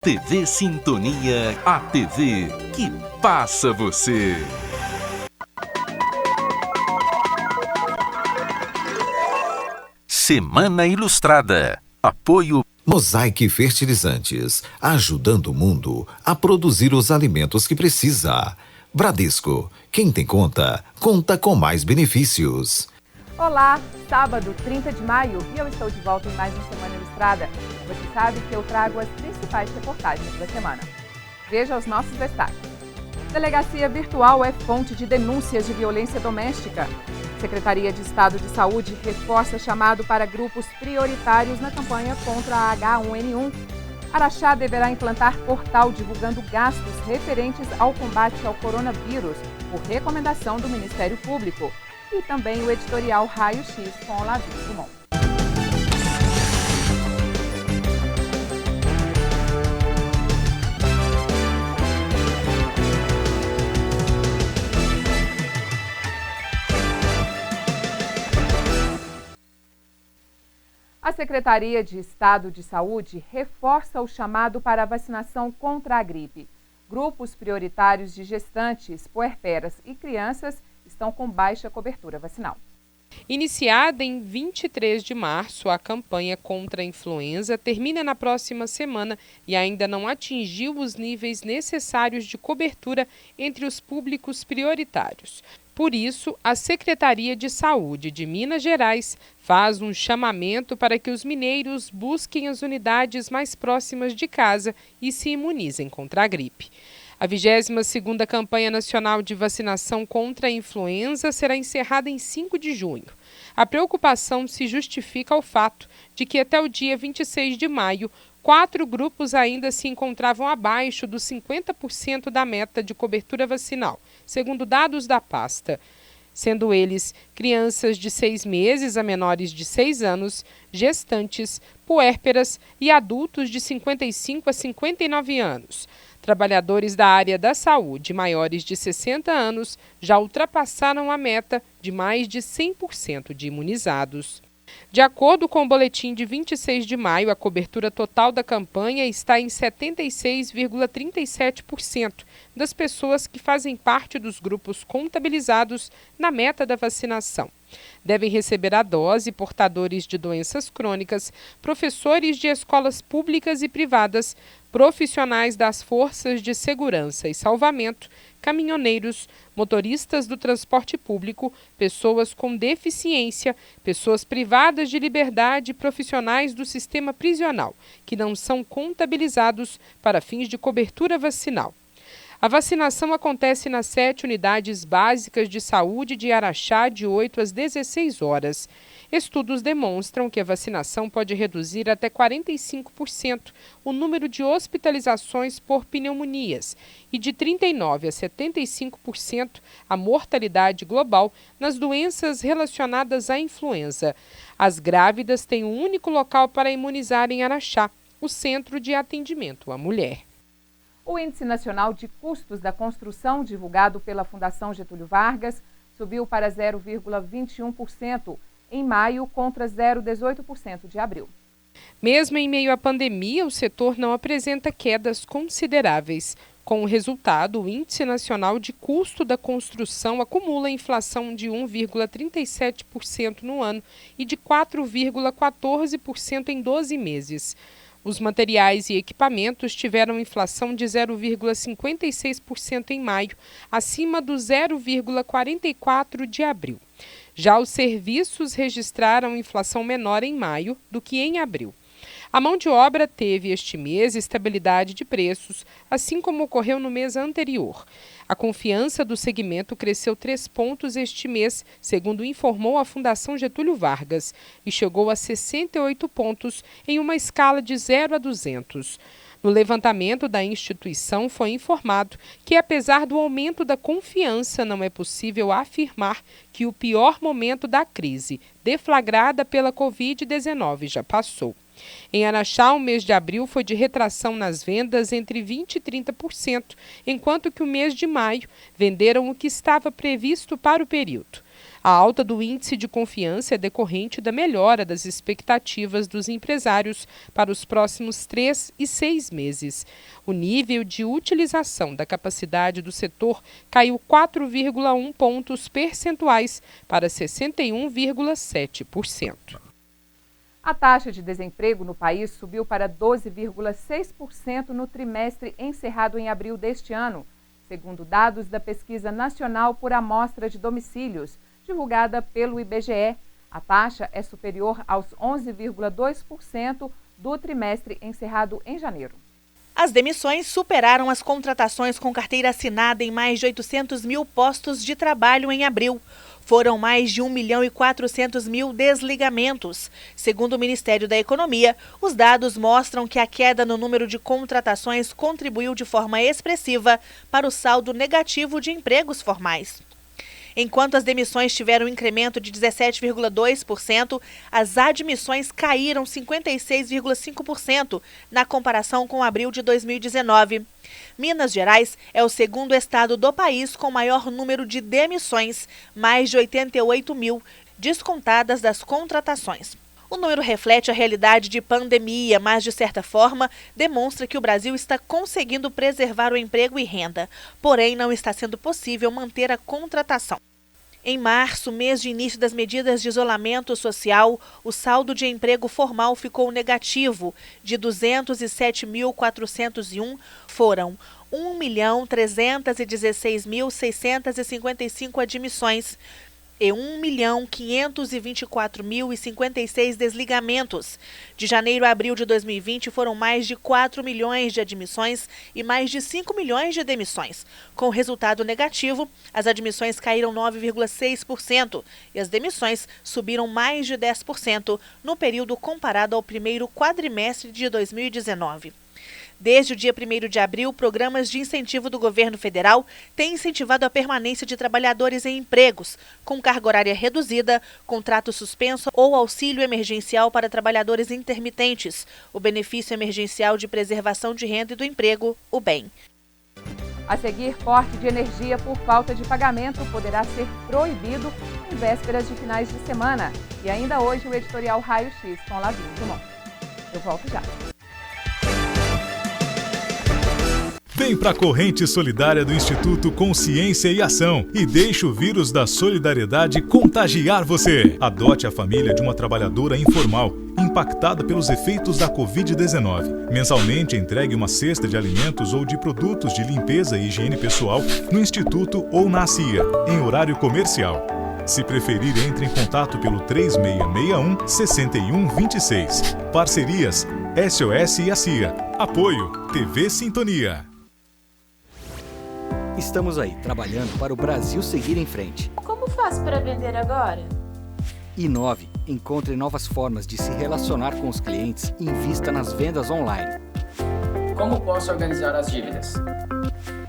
TV Sintonia, a TV que passa você. Semana Ilustrada. Apoio Mosaic Fertilizantes, ajudando o mundo a produzir os alimentos que precisa. Bradesco, quem tem conta, conta com mais benefícios. Olá, sábado 30 de maio e eu estou de volta em mais uma Semana Ilustrada. Você sabe que eu trago as principais reportagens da semana. Veja os nossos destaques. Delegacia virtual é fonte de denúncias de violência doméstica. Secretaria de Estado de Saúde reforça chamado para grupos prioritários na campanha contra a H1N1. Araxá deverá implantar portal divulgando gastos referentes ao combate ao coronavírus, por recomendação do Ministério Público. E também o editorial Raio X com Olavinho Dumont. A Secretaria de Estado de Saúde reforça o chamado para a vacinação contra a gripe. Grupos prioritários de gestantes, puerperas e crianças estão com baixa cobertura vacinal. Iniciada em 23 de março, a campanha contra a influenza termina na próxima semana e ainda não atingiu os níveis necessários de cobertura entre os públicos prioritários. Por isso, a Secretaria de Saúde de Minas Gerais faz um chamamento para que os mineiros busquem as unidades mais próximas de casa e se imunizem contra a gripe. A 22ª Campanha Nacional de Vacinação contra a Influenza será encerrada em 5 de junho. A preocupação se justifica ao fato de que até o dia 26 de maio, 4 grupos ainda se encontravam abaixo dos 50% da meta de cobertura vacinal, segundo dados da pasta. Sendo eles crianças de 6 meses a menores de 6 anos, gestantes, puérperas e adultos de 55 a 59 anos. Trabalhadores da área da saúde maiores de 60 anos já ultrapassaram a meta de mais de 100% de imunizados. De acordo com o boletim de 26 de maio, a cobertura total da campanha está em 76,37% das pessoas que fazem parte dos grupos contabilizados na meta da vacinação. Devem receber a dose portadores de doenças crônicas, professores de escolas públicas e privadas, profissionais das forças de segurança e salvamento, caminhoneiros, motoristas do transporte público, pessoas com deficiência, pessoas privadas de liberdade e profissionais do sistema prisional, que não são contabilizados para fins de cobertura vacinal. A vacinação acontece nas 7 unidades básicas de saúde de Araxá de 8 às 16 horas. Estudos demonstram que a vacinação pode reduzir até 45% o número de hospitalizações por pneumonias e de 39% a 75% a mortalidade global nas doenças relacionadas à influenza. As grávidas têm um único local para imunizar em Araxá, o Centro de Atendimento à Mulher. O Índice Nacional de Custos da Construção, divulgado pela Fundação Getúlio Vargas, subiu para 0,21% em maio contra 0,18% de abril. Mesmo em meio à pandemia, o setor não apresenta quedas consideráveis. Com o resultado, o Índice Nacional de Custo da Construção acumula inflação de 1,37% no ano e de 4,14% em 12 meses. Os materiais e equipamentos tiveram inflação de 0,56% em maio, acima do 0,44% de abril. Já os serviços registraram inflação menor em maio do que em abril. A mão de obra teve este mês estabilidade de preços, assim como ocorreu no mês anterior. A confiança do segmento cresceu 3 pontos este mês, segundo informou a Fundação Getúlio Vargas, e chegou a 68 pontos em uma escala de 0 a 200. No levantamento da instituição foi informado que, apesar do aumento da confiança, não é possível afirmar que o pior momento da crise, deflagrada pela Covid-19, já passou. Em Araxá, o mês de abril foi de retração nas vendas entre 20% e 30%, enquanto que o mês de maio venderam o que estava previsto para o período. A alta do índice de confiança é decorrente da melhora das expectativas dos empresários para os próximos 3 e 6 meses. O nível de utilização da capacidade do setor caiu 4,1 pontos percentuais para 61,7%. A taxa de desemprego no país subiu para 12,6% no trimestre encerrado em abril deste ano, segundo dados da Pesquisa Nacional por Amostra de Domicílios, divulgada pelo IBGE. A taxa é superior aos 11,2% do trimestre encerrado em janeiro. As demissões superaram as contratações com carteira assinada em mais de 800 mil postos de trabalho em abril. Foram mais de 1.400.000 desligamentos. Segundo o Ministério da Economia, os dados mostram que a queda no número de contratações contribuiu de forma expressiva para o saldo negativo de empregos formais. Enquanto as demissões tiveram um incremento de 17,2%, as admissões caíram 56,5% na comparação com abril de 2019. Minas Gerais é o segundo estado do país com maior número de demissões, mais de 88 mil, descontadas das contratações. O número reflete a realidade de pandemia, mas, de certa forma, demonstra que o Brasil está conseguindo preservar o emprego e renda, porém não está sendo possível manter a contratação. Em março, mês de início das medidas de isolamento social, o saldo de emprego formal ficou negativo. De 207.401, foram 1.316.655 admissões e 1.524.056 desligamentos. De janeiro a abril de 2020, foram mais de 4 milhões de admissões e mais de 5 milhões de demissões. Com resultado negativo, as admissões caíram 9,6% e as demissões subiram mais de 10% no período comparado ao primeiro quadrimestre de 2019. Desde o dia 1º de abril, programas de incentivo do governo federal têm incentivado a permanência de trabalhadores em empregos, com carga horária reduzida, contrato suspenso ou auxílio emergencial para trabalhadores intermitentes, o benefício emergencial de preservação de renda e do emprego, o BEM. A seguir, corte de energia por falta de pagamento poderá ser proibido em vésperas de finais de semana. E ainda hoje, o editorial Raio X com Lavínia Dumont. Eu volto já. Vem para a corrente solidária do Instituto Consciência e Ação e deixe o vírus da solidariedade contagiar você. Adote a família de uma trabalhadora informal impactada pelos efeitos da Covid-19. Mensalmente entregue uma cesta de alimentos ou de produtos de limpeza e higiene pessoal no Instituto ou na CIA, em horário comercial. Se preferir, entre em contato pelo 3661-6126. Parcerias SOS e a CIA. Apoio TV Sintonia. Estamos aí, trabalhando para o Brasil seguir em frente. Como faço para vender agora? Inove, encontre novas formas de se relacionar com os clientes e invista nas vendas online. Como posso organizar as dívidas?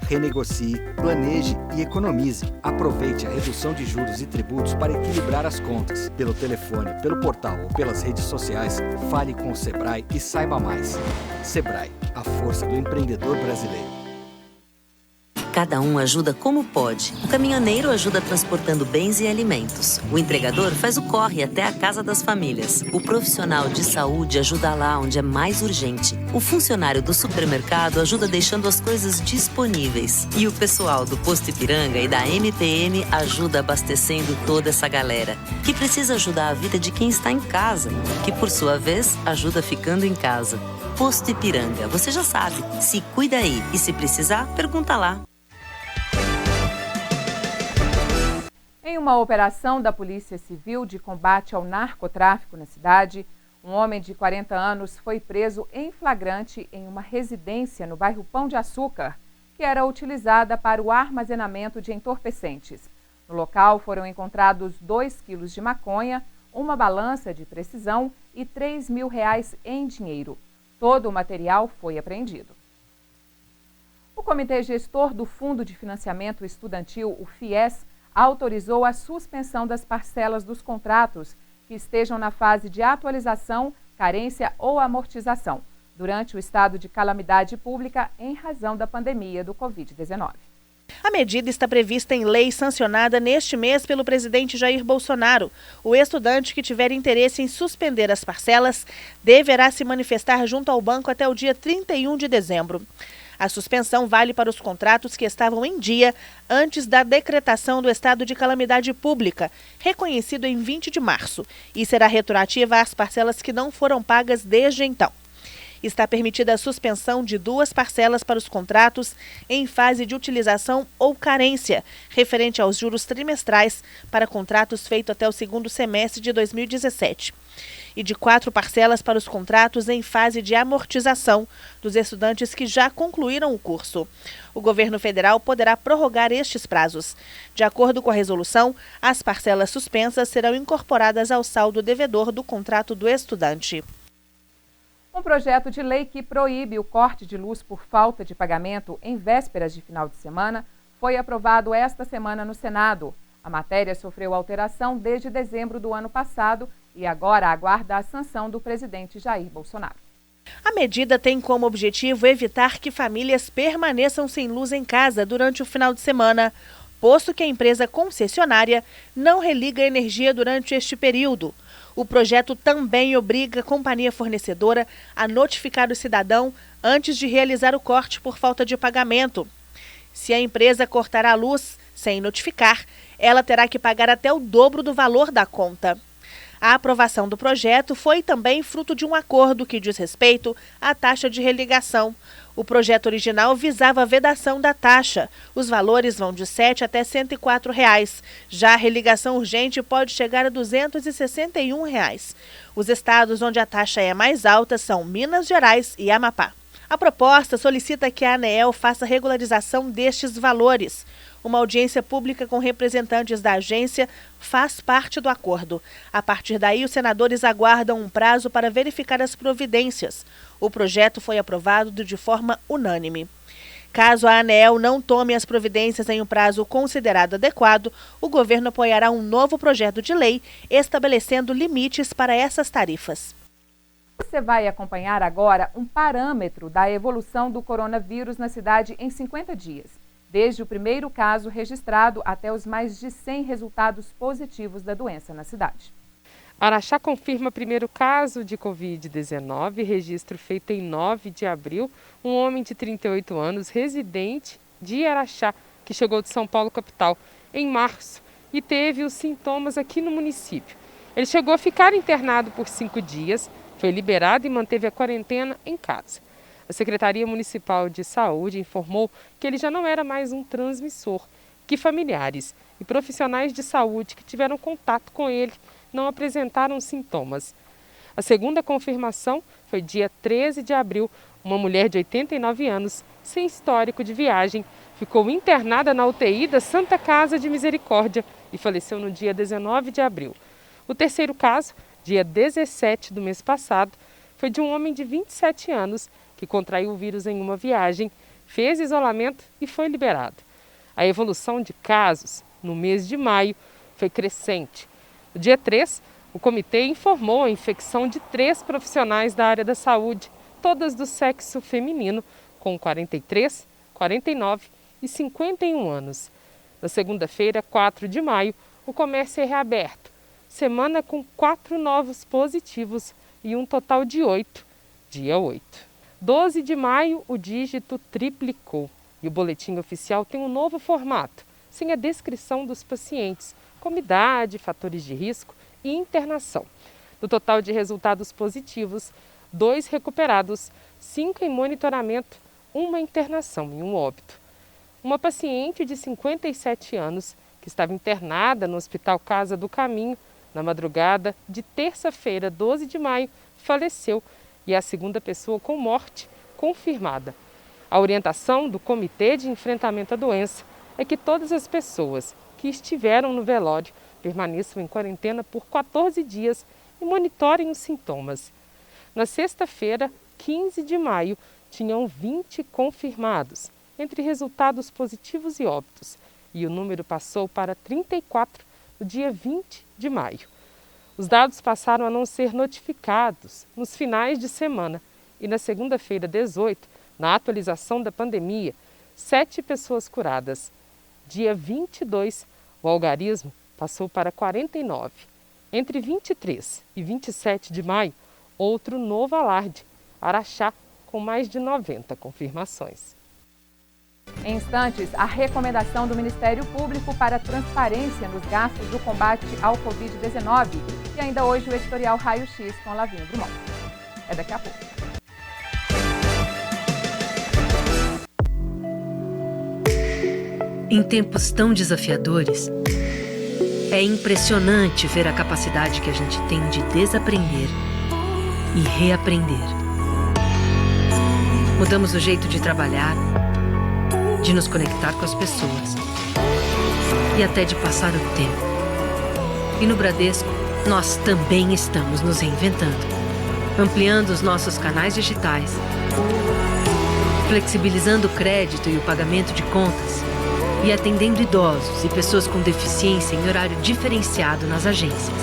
Renegocie, planeje e economize. Aproveite a redução de juros e tributos para equilibrar as contas. Pelo telefone, pelo portal ou pelas redes sociais, fale com o Sebrae e saiba mais. Sebrae, a força do empreendedor brasileiro. Cada um ajuda como pode. O caminhoneiro ajuda transportando bens e alimentos. O entregador faz o corre até a casa das famílias. O profissional de saúde ajuda lá onde é mais urgente. O funcionário do supermercado ajuda deixando as coisas disponíveis. E o pessoal do Posto Ipiranga e da MPM ajuda abastecendo toda essa galera, que precisa ajudar a vida de quem está em casa, que por sua vez ajuda ficando em casa. Posto Ipiranga, você já sabe. Se cuida aí e se precisar, pergunta lá. Em uma operação da Polícia Civil de combate ao narcotráfico na cidade, um homem de 40 anos foi preso em flagrante em uma residência no bairro Pão de Açúcar, que era utilizada para o armazenamento de entorpecentes. No local foram encontrados 2 quilos de maconha, uma balança de precisão e R$3 mil em dinheiro. Todo o material foi apreendido. O Comitê Gestor do Fundo de Financiamento Estudantil, o FIES, autorizou a suspensão das parcelas dos contratos que estejam na fase de atualização, carência ou amortização, durante o estado de calamidade pública em razão da pandemia do Covid-19. A medida está prevista em lei sancionada neste mês pelo presidente Jair Bolsonaro. O estudante que tiver interesse em suspender as parcelas deverá se manifestar junto ao banco até o dia 31 de dezembro. A suspensão vale para os contratos que estavam em dia antes da decretação do estado de calamidade pública, reconhecido em 20 de março, e será retroativa às parcelas que não foram pagas desde então. Está permitida a suspensão de 2 parcelas para os contratos em fase de utilização ou carência, referente aos juros trimestrais para contratos feitos até o segundo semestre de 2017. E de 4 parcelas para os contratos em fase de amortização dos estudantes que já concluíram o curso. O governo federal poderá prorrogar estes prazos. De acordo com a resolução, as parcelas suspensas serão incorporadas ao saldo devedor do contrato do estudante. Um projeto de lei que proíbe o corte de luz por falta de pagamento em vésperas de final de semana foi aprovado esta semana no Senado. A matéria sofreu alteração desde dezembro do ano passado e agora aguarda a sanção do presidente Jair Bolsonaro. A medida tem como objetivo evitar que famílias permaneçam sem luz em casa durante o final de semana, posto que a empresa concessionária não religa a energia durante este período. O projeto também obriga a companhia fornecedora a notificar o cidadão antes de realizar o corte por falta de pagamento. Se a empresa cortar a luz sem notificar, ela terá que pagar até o dobro do valor da conta. A aprovação do projeto foi também fruto de um acordo que diz respeito à taxa de religação. O projeto original visava a vedação da taxa. Os valores vão de R$ 7 até R$ 104. Já a religação urgente pode chegar a R$ 261. Os estados onde a taxa é mais alta são Minas Gerais e Amapá. A proposta solicita que a ANEEL faça regularização destes valores. Uma audiência pública com representantes da agência faz parte do acordo. A partir daí, os senadores aguardam um prazo para verificar as providências. O projeto foi aprovado de forma unânime. Caso a ANEEL não tome as providências em um prazo considerado adequado, o governo apoiará um novo projeto de lei estabelecendo limites para essas tarifas. Você vai acompanhar agora um parâmetro da evolução do coronavírus na cidade em 50 dias. Desde o primeiro caso registrado até os mais de 100 resultados positivos da doença na cidade. Araxá confirma primeiro caso de Covid-19, registro feito em 9 de abril. Um homem de 38 anos, residente de Araxá, que chegou de São Paulo, capital, em março e teve os sintomas aqui no município. Ele chegou a ficar internado por 5 dias, foi liberado e manteve a quarentena em casa. A Secretaria Municipal de Saúde informou que ele já não era mais um transmissor, que familiares e profissionais de saúde que tiveram contato com ele não apresentaram sintomas. A segunda confirmação foi dia 13 de abril. Uma mulher de 89 anos, sem histórico de viagem, ficou internada na UTI da Santa Casa de Misericórdia e faleceu no dia 19 de abril. O terceiro caso, dia 17 do mês passado, foi de um homem de 27 anos que contraiu o vírus em uma viagem, fez isolamento e foi liberado. A evolução de casos no mês de maio foi crescente. No dia 3, o comitê informou a infecção de 3 profissionais da área da saúde, todas do sexo feminino, com 43, 49 e 51 anos. Na segunda-feira, 4 de maio, o comércio é reaberto. Semana com 4 novos positivos e um total de 8, dia 8. 12 de maio, o dígito triplicou e o boletim oficial tem um novo formato, sem a descrição dos pacientes, como idade, fatores de risco e internação. Do total de resultados positivos, 2 recuperados, 5 em monitoramento, 1 internação e 1 óbito. Uma paciente de 57 anos, que estava internada no Hospital Casa do Caminho, na madrugada de terça-feira, 12 de maio, faleceu e é a segunda pessoa com morte confirmada. A orientação do Comitê de Enfrentamento à Doença é que todas as pessoas que estiveram no velório permaneçam em quarentena por 14 dias e monitorem os sintomas. Na sexta-feira, 15 de maio, tinham 20 confirmados, entre resultados positivos e óbitos, e o número passou para 34 no dia 20 de maio. Os dados passaram a não ser notificados nos finais de semana e na segunda-feira, 18, na atualização da pandemia, 7 pessoas curadas. Dia 22, o algarismo passou para 49. Entre 23 e 27 de maio, outro novo alarde, Araxá, com mais de 90 confirmações. Em instantes, a recomendação do Ministério Público para transparência nos gastos do combate ao Covid-19 e ainda hoje o editorial Raio-X com Lavinho Drummond. É daqui a pouco. Em tempos tão desafiadores, é impressionante ver a capacidade que a gente tem de desaprender e reaprender. Mudamos o jeito de trabalhar, de nos conectar com as pessoas e até de passar o tempo. E no Bradesco, nós também estamos nos reinventando, ampliando os nossos canais digitais, flexibilizando o crédito e o pagamento de contas e atendendo idosos e pessoas com deficiência em horário diferenciado nas agências.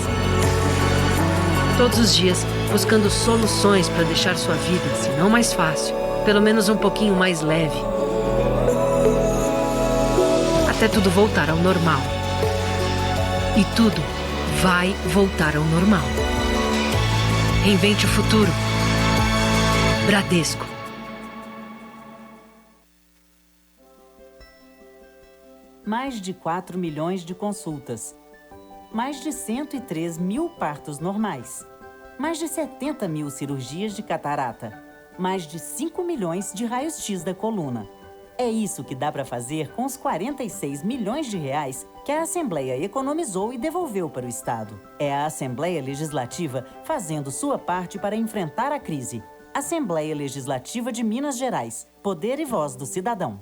Todos os dias, buscando soluções para deixar sua vida, se não mais fácil, pelo menos um pouquinho mais leve. Até tudo voltar ao normal. E tudo vai voltar ao normal. Reinvente o futuro. Bradesco. Mais de 4 milhões de consultas. Mais de 103 mil partos normais. Mais de 70 mil cirurgias de catarata. Mais de 5 milhões de raios-x da coluna. É isso que dá para fazer com os 46 milhões de reais que a Assembleia economizou e devolveu para o Estado. É a Assembleia Legislativa fazendo sua parte para enfrentar a crise. Assembleia Legislativa de Minas Gerais. Poder e voz do cidadão.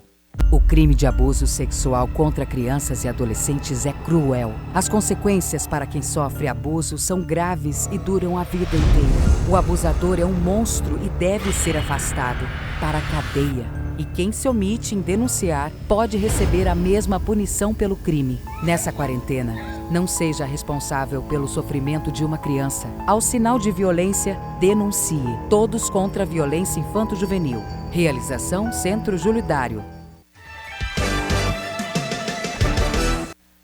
O crime de abuso sexual contra crianças e adolescentes é cruel. As consequências para quem sofre abuso são graves e duram a vida inteira. O abusador é um monstro e deve ser afastado para a cadeia. E quem se omite em denunciar pode receber a mesma punição pelo crime. Nessa quarentena, não seja responsável pelo sofrimento de uma criança. Ao sinal de violência, denuncie. Todos contra a violência infanto-juvenil. Realização Centro Júlio Dário.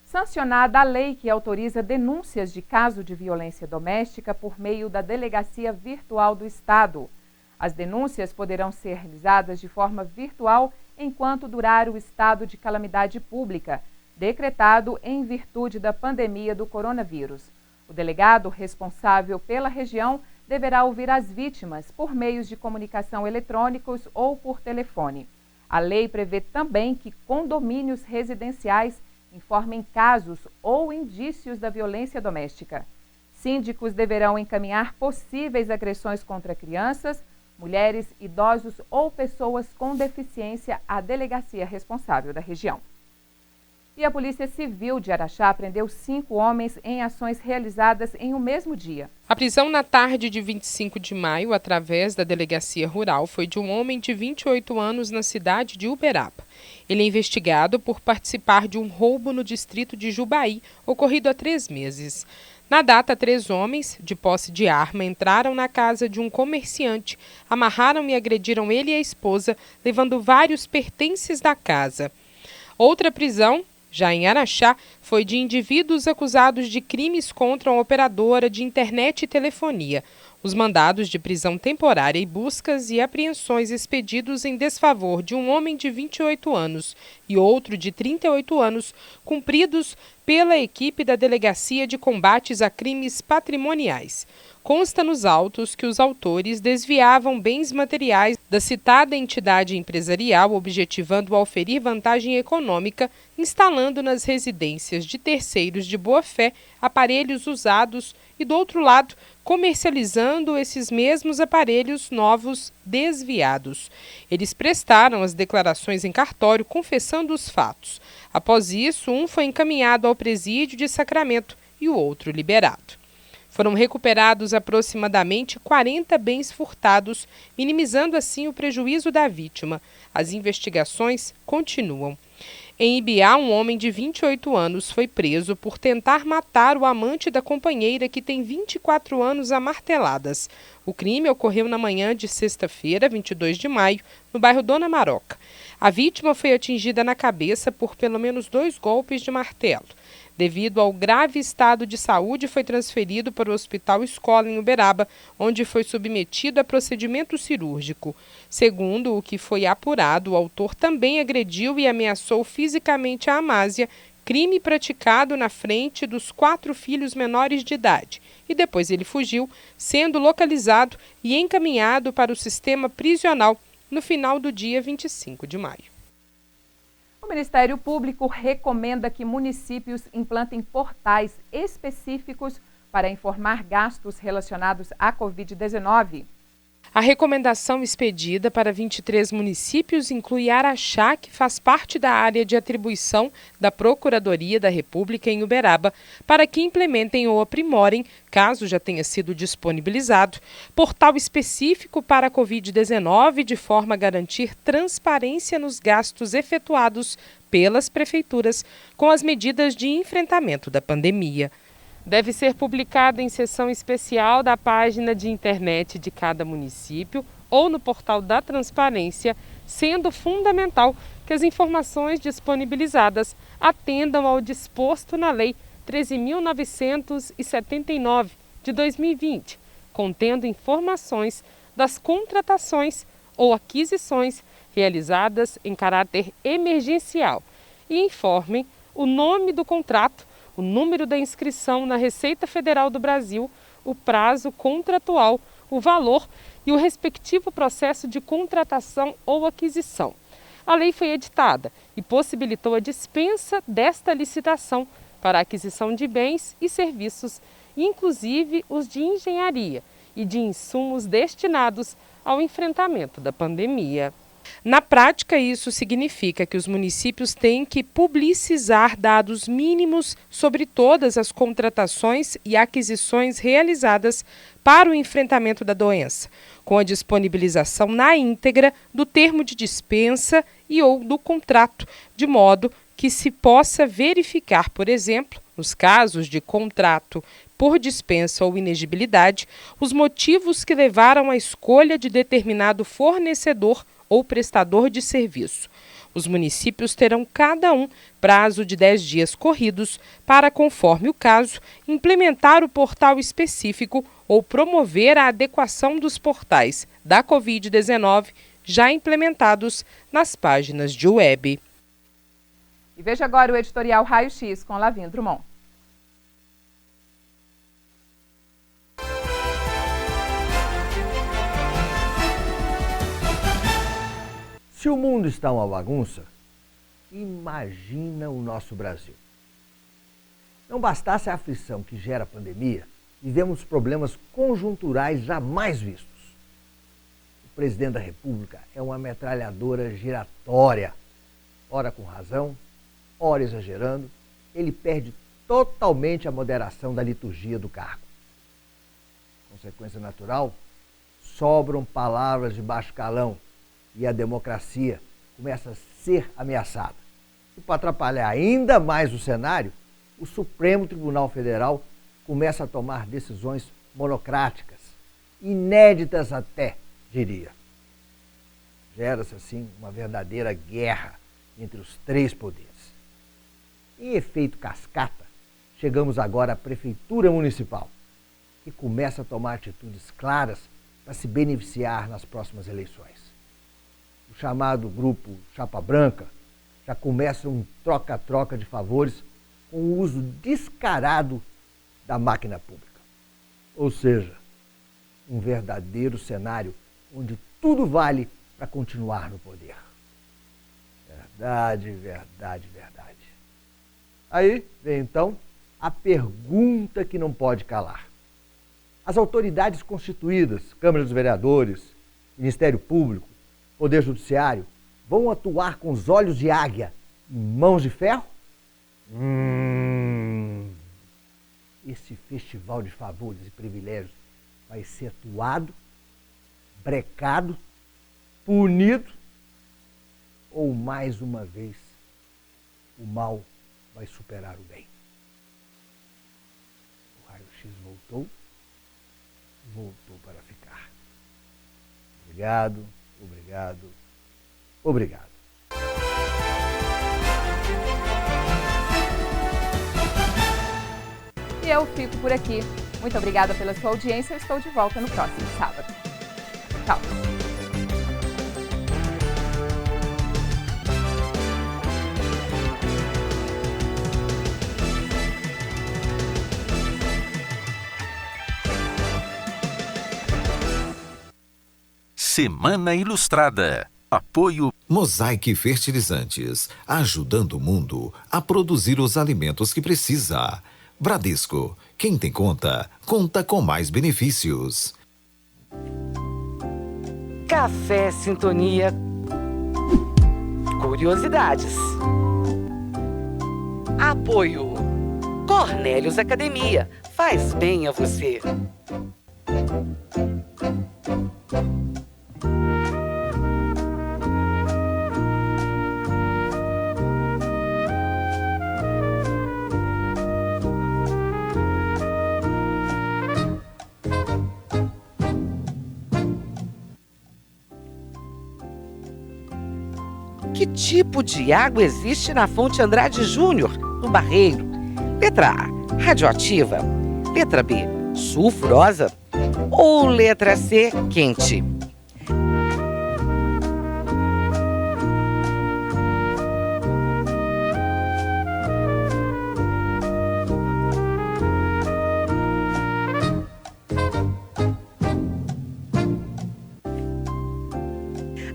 Sancionada a lei que autoriza denúncias de caso de violência doméstica por meio da Delegacia Virtual do Estado. As denúncias poderão ser realizadas de forma virtual enquanto durar o estado de calamidade pública, decretado em virtude da pandemia do coronavírus. O delegado responsável pela região deverá ouvir as vítimas por meios de comunicação eletrônicos ou por telefone. A lei prevê também que condomínios residenciais informem casos ou indícios da violência doméstica. Síndicos deverão encaminhar possíveis agressões contra crianças, mulheres, idosos ou pessoas com deficiência à delegacia responsável da região. E a Polícia Civil de Araxá prendeu 5 homens em ações realizadas em um mesmo dia. A prisão na tarde de 25 de maio, através da Delegacia Rural, foi de um homem de 28 anos na cidade de Uberaba. Ele é investigado por participar de um roubo no distrito de Jubaí, ocorrido há 3 meses. Na data, 3 homens, de posse de arma, entraram na casa de um comerciante, amarraram e agrediram ele e a esposa, levando vários pertences da casa. Outra prisão, já em Araxá, foi de indivíduos acusados de crimes contra uma operadora de internet e telefonia. Os mandados de prisão temporária e buscas e apreensões expedidos em desfavor de um homem de 28 anos e outro de 38 anos, cumpridos pela equipe da Delegacia de Combates a Crimes Patrimoniais. Consta nos autos que os autores desviavam bens materiais da citada entidade empresarial, objetivando auferir vantagem econômica, instalando nas residências de terceiros de boa-fé aparelhos usados e, do outro lado, comercializando esses mesmos aparelhos novos desviados. Eles prestaram as declarações em cartório confessando os fatos. Após isso, um foi encaminhado ao presídio de Sacramento e o outro liberado. Foram recuperados aproximadamente 40 bens furtados, minimizando assim o prejuízo da vítima. As investigações continuam. Em Ibiá, um homem de 28 anos foi preso por tentar matar o amante da companheira, que tem 24 anos, a marteladas. O crime ocorreu na manhã de sexta-feira, 22 de maio, no bairro Dona Maroca. A vítima foi atingida na cabeça por pelo menos 2 golpes de martelo. Devido ao grave estado de saúde, foi transferido para o Hospital Escola em Uberaba, onde foi submetido a procedimento cirúrgico. Segundo o que foi apurado, o autor também agrediu e ameaçou fisicamente a Amásia, crime praticado na frente dos 4 filhos menores de idade. E depois ele fugiu, sendo localizado e encaminhado para o sistema prisional no final do dia 25 de maio. O Ministério Público recomenda que municípios implantem portais específicos para informar gastos relacionados à Covid-19. A recomendação expedida para 23 municípios inclui Araxá, que faz parte da área de atribuição da Procuradoria da República em Uberaba, para que implementem ou aprimorem, caso já tenha sido disponibilizado, portal específico para a Covid-19, de forma a garantir transparência nos gastos efetuados pelas prefeituras com as medidas de enfrentamento da pandemia. Deve ser publicada em seção especial da página de internet de cada município ou no portal da transparência, sendo fundamental que as informações disponibilizadas atendam ao disposto na Lei 13.979 de 2020, contendo informações das contratações ou aquisições realizadas em caráter emergencial e informem o nome do contrato, o número da inscrição na Receita Federal do Brasil, o prazo contratual, o valor e o respectivo processo de contratação ou aquisição. A lei foi editada e possibilitou a dispensa desta licitação para a aquisição de bens e serviços, inclusive os de engenharia e de insumos destinados ao enfrentamento da pandemia. Na prática, isso significa que os municípios têm que publicizar dados mínimos sobre todas as contratações e aquisições realizadas para o enfrentamento da doença, com a disponibilização na íntegra do termo de dispensa e ou do contrato, de modo que se possa verificar, por exemplo, nos casos de contrato por dispensa ou inexigibilidade, os motivos que levaram à escolha de determinado fornecedor ou prestador de serviço. Os municípios terão cada um prazo de 10 dias corridos para, conforme o caso, implementar o portal específico ou promover a adequação dos portais da Covid-19 já implementados nas páginas de web. E veja agora o editorial Raio X com Lavinho Drummond. Se o mundo está uma bagunça, imagina o nosso Brasil. Não bastasse a aflição que gera a pandemia, vivemos problemas conjunturais jamais vistos. O presidente da República é uma metralhadora giratória, ora com razão, ora exagerando, ele perde totalmente a moderação da liturgia do cargo. Consequência natural, sobram palavras de baixo calão, e a democracia começa a ser ameaçada. E para atrapalhar ainda mais o cenário, o Supremo Tribunal Federal começa a tomar decisões monocráticas, inéditas até, diria. Gera-se assim uma verdadeira guerra entre os 3 poderes. Em efeito cascata, chegamos agora à Prefeitura Municipal, que começa a tomar atitudes claras para se beneficiar nas próximas eleições. O chamado grupo Chapa Branca já começa um troca-troca de favores com o uso descarado da máquina pública. Ou seja, um verdadeiro cenário onde tudo vale para continuar no poder. Verdade, verdade, verdade. Aí vem então a pergunta que não pode calar. As autoridades constituídas, Câmara dos Vereadores, Ministério Público, Poder Judiciário, vão atuar com os olhos de águia e mãos de ferro? Esse festival de favores e privilégios vai ser atuado, brecado, punido, ou mais uma vez o mal vai superar o bem? O raio-x voltou para ficar. Obrigado. Obrigado. eu fico por aqui. Muito obrigada pela sua audiência. Eu estou de volta no próximo sábado. Tchau. Semana Ilustrada. Apoio Mosaic Fertilizantes, ajudando o mundo a produzir os alimentos que precisa. Bradesco, quem tem conta, conta com mais benefícios. Café Sintonia. Curiosidades. Apoio Cornélios Academia, faz bem a você. Que tipo de água existe na fonte Andrade Júnior, no Barreiro? Letra A, radioativa. Letra B, sulfurosa. Ou letra C, quente?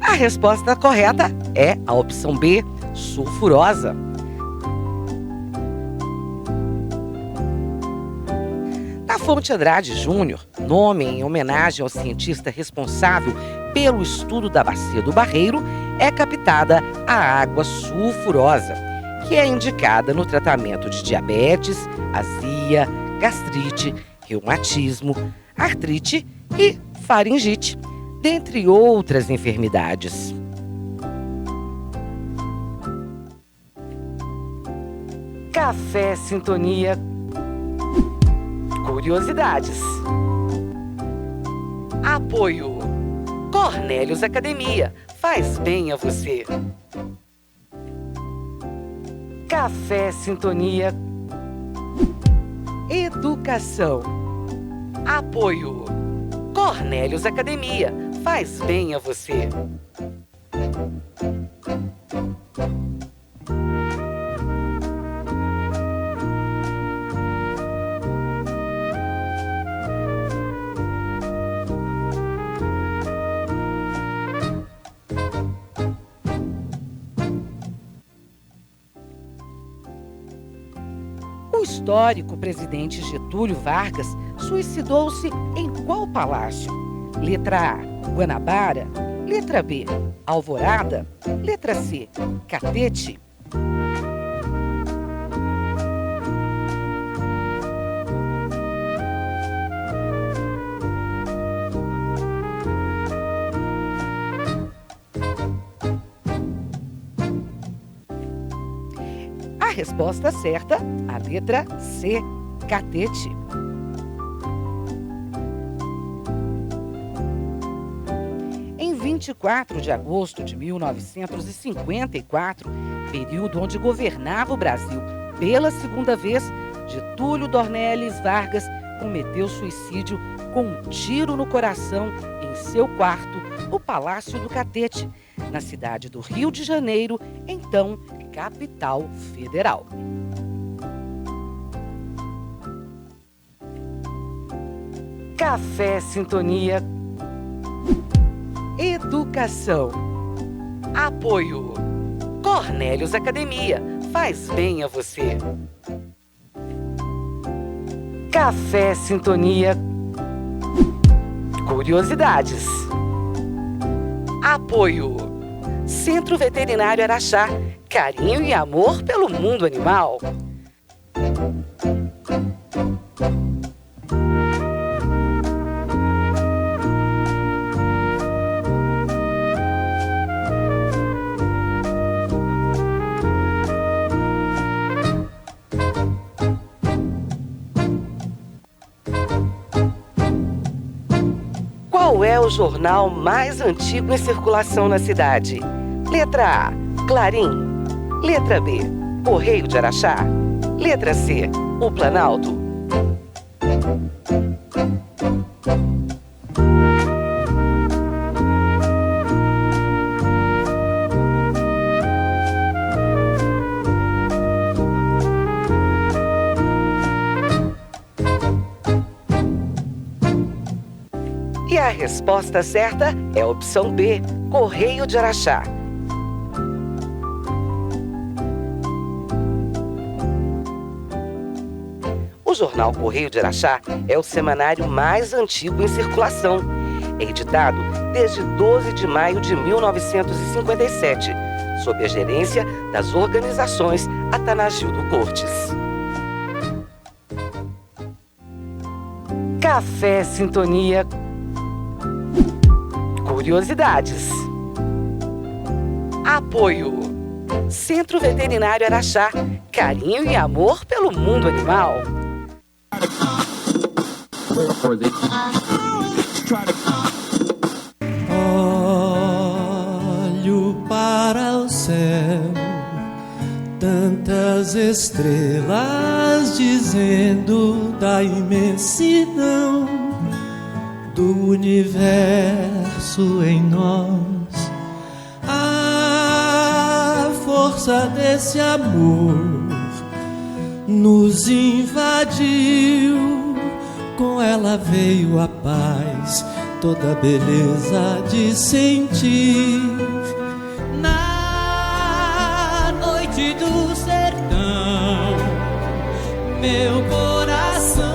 A resposta correta é a opção B, sulfurosa. Na fonte Andrade Júnior, nome em homenagem ao cientista responsável pelo estudo da bacia do Barreiro, é captada a água sulfurosa, que é indicada no tratamento de diabetes, azia, gastrite, reumatismo, artrite e faringite, dentre outras enfermidades. Café Sintonia. Curiosidades. Apoio Cornélios Academia, faz bem a você. Café Sintonia. Educação. Apoio Cornélios Academia, faz bem a você. O histórico presidente Getúlio Vargas suicidou-se em qual palácio? Letra A, Guanabara. Letra B, Alvorada. Letra C, Catete. A resposta certa, a letra C, Catete. Em 24 de agosto de 1954, período onde governava o Brasil pela segunda vez, Getúlio Dornelles Vargas cometeu suicídio com um tiro no coração em seu quarto, no Palácio do Catete, na cidade do Rio de Janeiro, então capital federal. Café Sintonia. Educação. Apoio Cornélios Academia, faz bem a você. Café Sintonia. Curiosidades. Apoio Centro Veterinário Araxá, carinho e amor pelo mundo animal. Qual é o jornal mais antigo em circulação na cidade? Letra A, Clarim. Letra B, Correio de Araxá. Letra C, O Planalto. E a resposta certa é a opção B, Correio de Araxá. O jornal Correio de Araxá é o semanário mais antigo em circulação. É editado desde 12 de maio de 1957, sob a gerência das organizações Atanagildo Cortes. Café Sintonia. Curiosidades. Apoio. Centro Veterinário Araxá. Carinho e amor pelo mundo animal. Olho para o céu, tantas estrelas dizendo da imensidão do universo em nós. A força desse amor nos invadiu. Com ela veio a paz, toda a beleza de sentir. Na noite do sertão, meu coração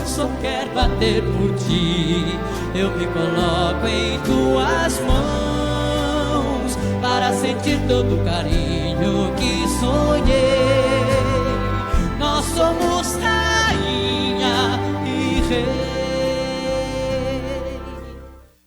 só quer bater por ti. Eu me coloco em tuas mãos para sentir todo o carinho que sonhei.